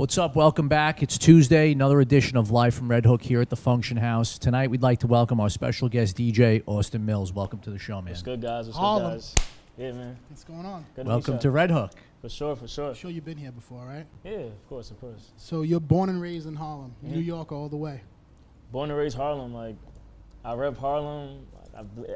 What's up? Welcome back. It's Tuesday, another edition of Live from Redhook here at the Function House. Tonight, we'd like to welcome our special guest, DJ Austin Millz. Welcome to the show, man. What's good, guys? What's Harlem. good, guys? Yeah, man. What's going on? Good Welcome meet to you. Redhook. For sure, for sure. I'm sure you've been here before, right? Yeah, of course, of course. So you're born and raised in Harlem, Mhm. New York all the way. Born and raised Harlem. Like, I rep Harlem.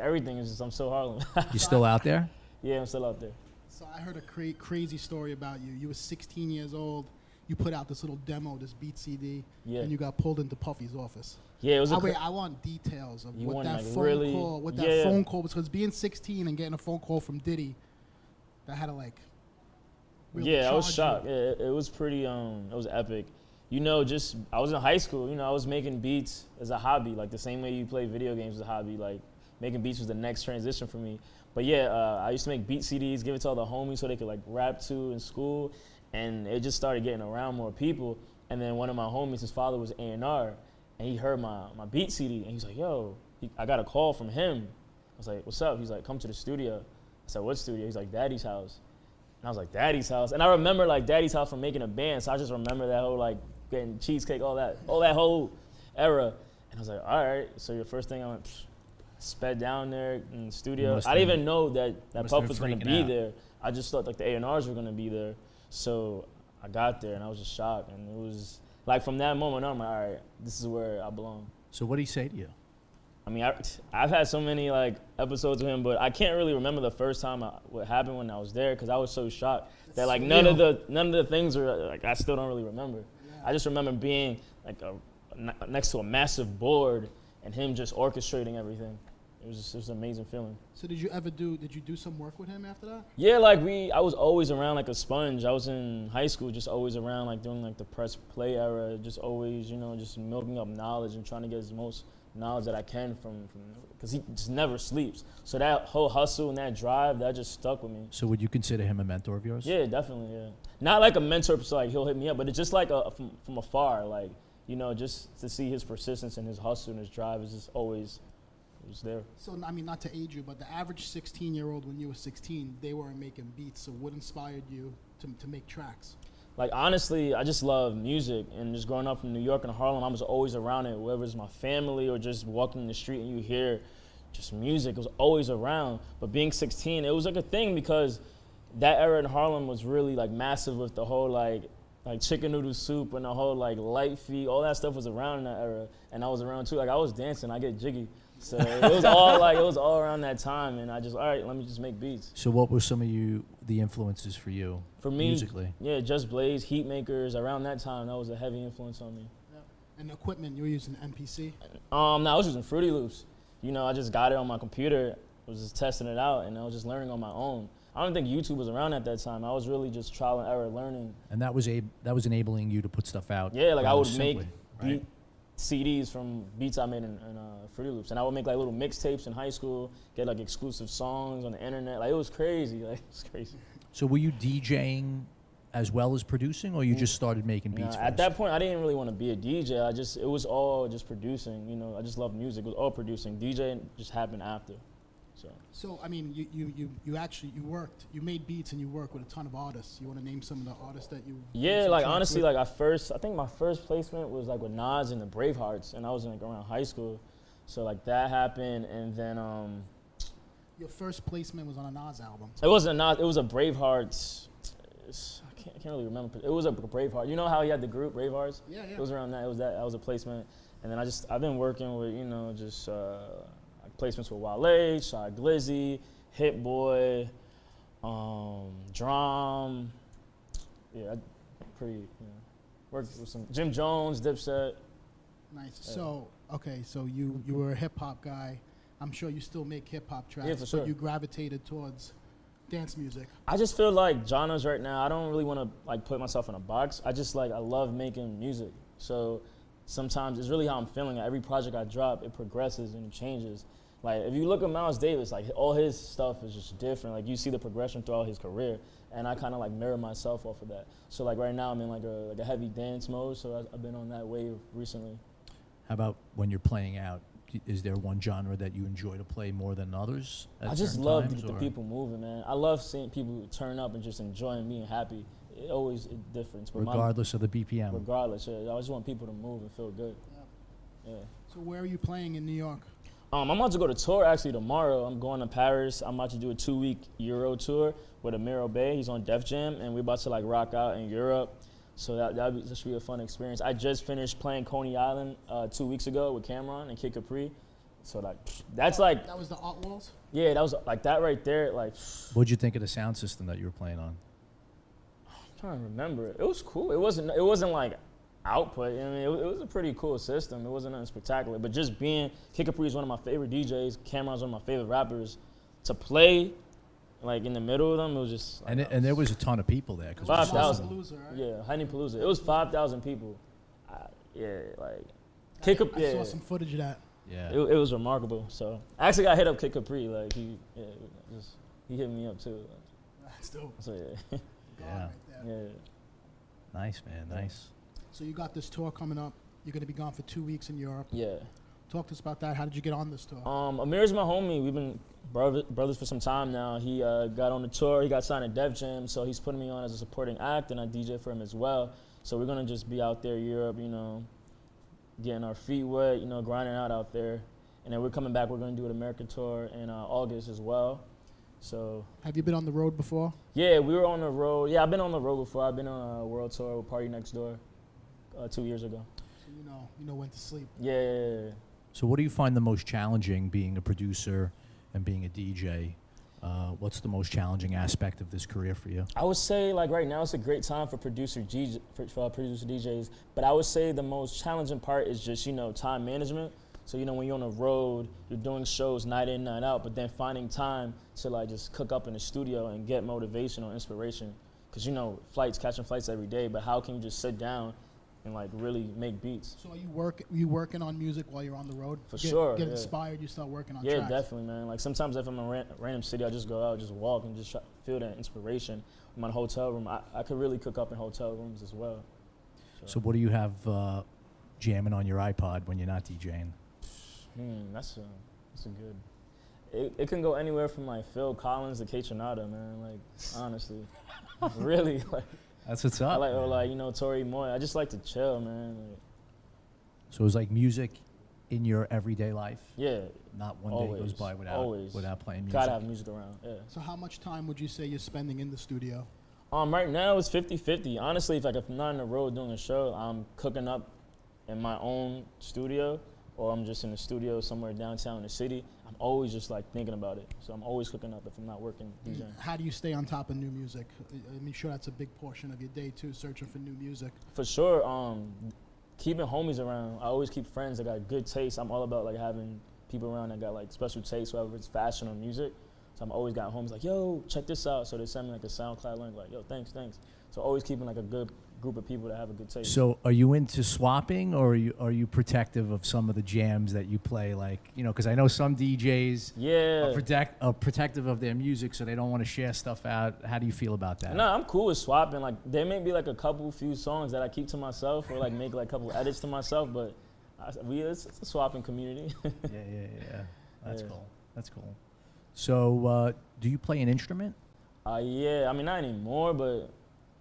Everything is just, I'm so Harlem. You still out there? Yeah, I'm still out there. So I heard a crazy story about you. You were 16 years old. You put out this little demo, this beat CD, Yeah. and you got pulled into Puffy's office. Yeah, it was a I want details of You what want, that like, phone really- call, what Yeah. that phone call was, because being 16 and getting a phone call from Diddy, that had to like. Really Yeah, I was charge shocked. you. It was pretty, it was epic. You know, just, I was in high school, I was making beats as a hobby, like the same way you play video games as a hobby, like making beats was the next transition for me. But yeah, I used to make beat CDs, give it to all the homies so they could like rap to in school, and it just started getting around more people. And then one of my homies, his father was A&R, and he heard my beat CD, and he's like, yo, I got a call from him. I was like, what's up? He's like, come to the studio. I said, what studio? He's like, Daddy's house. And I was like, Daddy's house? And I remember like Daddy's house from making a band, so I just remember that whole like getting cheesecake, all that whole era. And I was like, all right. So your first thing, I went, sped down there in the studio. I didn't even know that Puff was gonna be there. I just thought like the A&Rs were gonna be there. So I got there and I was just shocked. And it was like from that moment on, I'm like, all right, this is where I belong. So what did he say to you? I mean, I've had so many like episodes with him, but I can't really remember the first time what happened when I was there because I was so shocked that like none of the things were like I still don't really remember. Yeah. I just remember being like next to a massive board and him just orchestrating everything. It was an amazing feeling. So did you do some work with him after that? Yeah, like I was always around like a sponge. I was in high school, just always around like during like the press play era, just always, just milking up knowledge and trying to get as most knowledge that I can from because he just never sleeps. So that whole hustle and that drive, that just stuck with me. So would you consider him a mentor of yours? Yeah, definitely, yeah. Not like a mentor, so like he'll hit me up, but it's just like from afar, like, just to see his persistence and his hustle and his drive is just always, it was there. So, I mean, not to age you, but the average 16-year-old when you were 16, they weren't making beats. So what inspired you to make tracks? Like, honestly, I just love music, and just growing up from New York and Harlem, I was always around it, whether it's my family or just walking in the street and you hear just music, it was always around. But being 16, it was like a thing because that era in Harlem was really like massive with the whole like chicken noodle soup and the whole like light feet, all that stuff was around in that era. And I was around too, like I was dancing, I get jiggy. So it was all around that time, and I just, all right, let me just make beats. So what were some of the influences for you? For me, musically? Yeah, Just Blaze, Heat Makers. Around that time, that was a heavy influence on me. Yeah. And the equipment, you were using MPC? No, I was using Fruity Loops. I just got it on my computer, was just testing it out, and I was just learning on my own. I don't think YouTube was around at that time. I was really just trial and error learning. And that was enabling you to put stuff out. Yeah, like I would simply, make right? CDs from beats I made in Fruity Loops, and I would make like little mixtapes in high school, get like exclusive songs on the internet. Like it was crazy, So were you DJing as well as producing, or you just started making beats? At that point, I didn't really want to be a DJ. It was all just producing. I just loved music. It was all producing. DJing just happened after. So I mean, you worked, you made beats and you worked with a ton of artists. You want to name some of the artists that you? Yeah, like honestly, like I think my first placement was like with Nas and the Bravehearts, and I was in like around high school, so like that happened, and then Your first placement was on a Nas album. It wasn't a Nas, it was a Bravehearts. I can't really remember. It was a Braveheart. You know how he had the group Bravehearts? Yeah. It was around that. That was a placement, and then I've been working with just. Placements with Wale, Shy Glizzy, Hit Boy, Drum. Yeah, worked with some Jim Jones, Dipset. Nice. Yeah. So you were a hip hop guy. I'm sure you still make hip hop tracks, yeah, for sure. But you gravitated towards dance music. I just feel like genres right now, I don't really want to like put myself in a box. I love making music. So sometimes it's really how I'm feeling. Every project I drop, it progresses and it changes. Like, if you look at Miles Davis, like, all his stuff is just different. Like, you see the progression throughout his career, and I kind of, like, mirror myself off of that. So, like, right now I'm in, like a heavy dance mode, so I've been on that wave recently. How about when you're playing out? Is there one genre that you enjoy to play more than others? I just love to get the people moving, man. I love seeing people turn up and just enjoying being happy. it always a difference. But regardless of the BPM. regardless, yeah, I just want people to move and feel good. Yeah. So where are you playing in New York? I'm about to go to tour actually tomorrow. I'm going to Paris. I'm about to do a 2-week Euro tour with Amiro Bay. He's on Def Jam, and we're about to like rock out in Europe. So that should be a fun experience. I just finished playing Coney Island 2 weeks ago with Cameron and Kid Capri. So like that's like That was the Art Walls? yeah, that was like that right there. Like What'd you think of the sound system that you were playing on? I'm trying to remember it. It was cool. It wasn't like output. I mean, it was a pretty cool system. It wasn't nothing spectacular. But just being Kid Capri is one of my favorite DJs. Cameron's one of my favorite rappers. To play like in the middle of them, it was just. Like, And there was a ton of people there. 'Cause 5,000. Lollapalooza, right? Yeah, Honey Palooza. It was 5,000 people. Yeah, like Kid Capri. I saw Yeah, some footage of that. yeah. it was remarkable. So I actually got hit up Kid Capri. Like he hit me up too. That's dope. So yeah, Yeah. Right there. yeah. Nice, man. Nice. So you got this tour coming up. You're going to be gone for 2 weeks in Europe. Yeah. Talk to us about that. How did you get on this tour? Amir's my homie. We've been brothers for some time now. He got on the tour. He got signed to Def Jam, so he's putting me on as a supporting act, and I DJ for him as well. So we're gonna just be out there, Europe, getting our feet wet, grinding out there. And then we're coming back. We're gonna do an American tour in August as well. So Have you been on the road before? yeah, we were on the road. Yeah, I've been on the road before. I've been on a world tour with Party Next Door 2 years ago. So you know when to sleep. Yeah. So what do you find the most challenging being a producer and being a DJ? What's the most challenging aspect of this career for you? I would say like right now it's a great time for producer DJs, but I would say the most challenging part is just time management. So when you're on the road, you're doing shows night in, night out, but then finding time to like just cook up in the studio and get motivation or inspiration. Because catching flights every day, but how can you just sit down and like really make beats? So are you working on music while you're on the road? For sure, Get yeah. inspired, you start working on Yeah, tracks. definitely, man. Like sometimes if I'm in a random city, I just go out, just walk, and just feel that inspiration. I'm in a hotel room. I could really cook up in hotel rooms as well. So what do you have jamming on your iPod when you're not DJing? That's a good. It can go anywhere from like Phil Collins to Kaytranada, man. Like honestly, really, like That's what's up. I like or man. like Tori Moy. I just like to chill, man. Like, So it's like music in your everyday life? yeah, Not one always, day goes by without playing music? gotta have music around. Yeah. So how much time would you say you're spending in the studio? Right now it's 50-50. Honestly, if I'm not on the road doing a show, I'm cooking up in my own studio, or I'm just in the studio somewhere downtown in the city. I'm always just like thinking about it. So I'm always cooking up if I'm not working DJing. How do you stay on top of new music? I'm sure that's a big portion of your day too, searching for new music. For sure, keeping homies around. I always keep friends that got good taste. I'm all about like having people around that got like special taste, whether it's fashion or music. So I'm always got homies like, yo, check this out. So they send me like a SoundCloud link, like, yo, thanks. So always keeping like a good group of people that have a good taste. So are you into swapping, or are you protective of some of the jams that you play? Like, because I know some DJs yeah. are protective of their music, so they don't want to share stuff out. How do you feel about that? No, I'm cool with swapping. Like there may be like a few songs that I keep to myself, or like make like a couple edits to myself, but it's a swapping community. Yeah. That's Yeah. cool. That's cool. So do you play an instrument? Yeah, I mean not anymore, but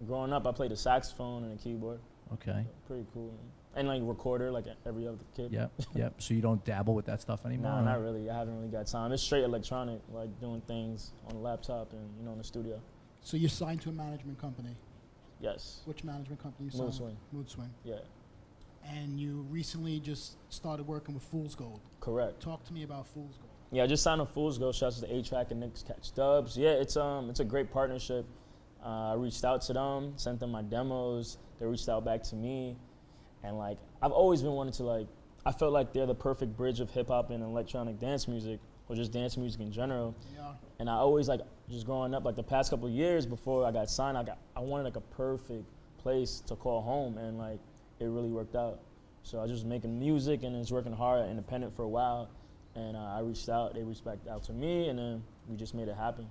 growing up I played the saxophone and the keyboard. Okay. Pretty cool. And like recorder like every other kid. Yep. So you don't dabble with that stuff anymore? Nah, not really. I haven't really got time. It's straight electronic, like doing things on the laptop and in the studio. So you're signed to a management company. Yes. Which management company you Mood signed? Swing. Mood Swing. Yeah. And you recently just started working with Fool's Gold. Correct. Talk to me about Fool's Gold. Yeah, I just signed a Fool's Gold. Shouts to A-Track and Nick Catch Dubs. Yeah, it's a great partnership. I reached out to them, sent them my demos. They reached out back to me, and like I've always been wanting to like. I felt like they're the perfect bridge of hip hop and electronic dance music, or just dance music in general. Yeah. And I always like just growing up, like the past couple of years before I got signed, I wanted like a perfect place to call home, and like it really worked out. So I was just making music and was working hard, independent for a while. And I reached out, they reached back out to me, and then we just made it happen.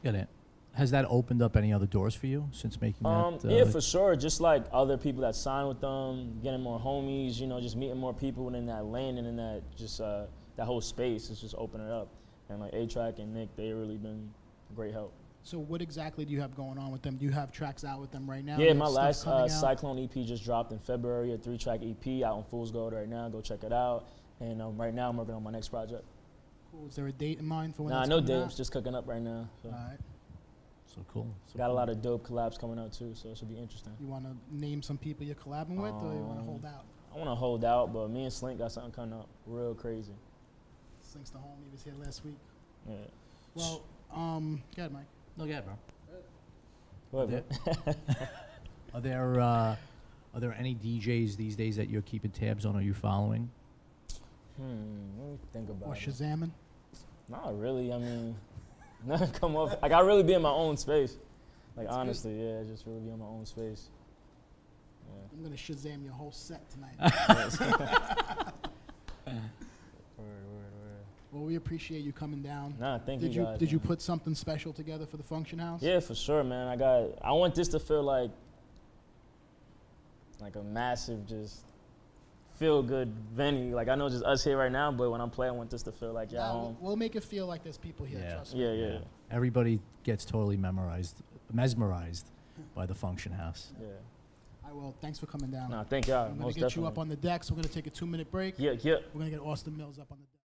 Get it. Has that opened up any other doors for you since making that? Yeah, for sure. Just like other people that signed with them, getting more homies, just meeting more people in that lane and in that just that whole space is just opening it up. And like A-Track and Nick, they really been great help. So what exactly do you have going on with them? Do you have tracks out with them right now? Yeah, Do you my have stuff last coming out? Cyclone EP just dropped in February, a 3-track EP out on Fool's Gold right now. Go check it out. And right now I'm working on my next project. Cool. Is there a date in mind for when Nah, that's no coming dates, out? just cooking up right now. So. All right. So cool. So Got a cool. lot of dope collabs coming out too, so it should be interesting. You want to name some people you're collabing with, or you want to hold out? I want to hold out, but me and Slink got something coming up real crazy. Slinks the homie was here last week. Yeah. Well, go ahead, Mike. No, yeah, bro. Go ahead, bro. Are there any DJs these days that you're keeping tabs on or you following? Let me think about Or it. Shazamin. Not really. I mean, nothing come up. Like I really be in my own space. Like That's honestly, yeah, just really be in my own space. I'm gonna Shazam your whole set tonight. Word. Well, we appreciate you coming down. Nah, thank Did you you guys. did you man. put something special together for the Function House? Yeah, for sure, man. I want this to feel like a massive, just feel good venue. Like I know just us here right now, but when I'm playing, I want this to feel like y'all Nah, home. we'll make it feel like there's people here. Yeah. Trust me. Yeah. Everybody gets totally mesmerized by the Function House. Yeah. All right, well, thanks for coming down. Nah, thank y'all. I'm gonna Most get definitely. you up on the decks. We're gonna take a 2-minute break. Yeah. We're gonna get Austin Millz up on the deck.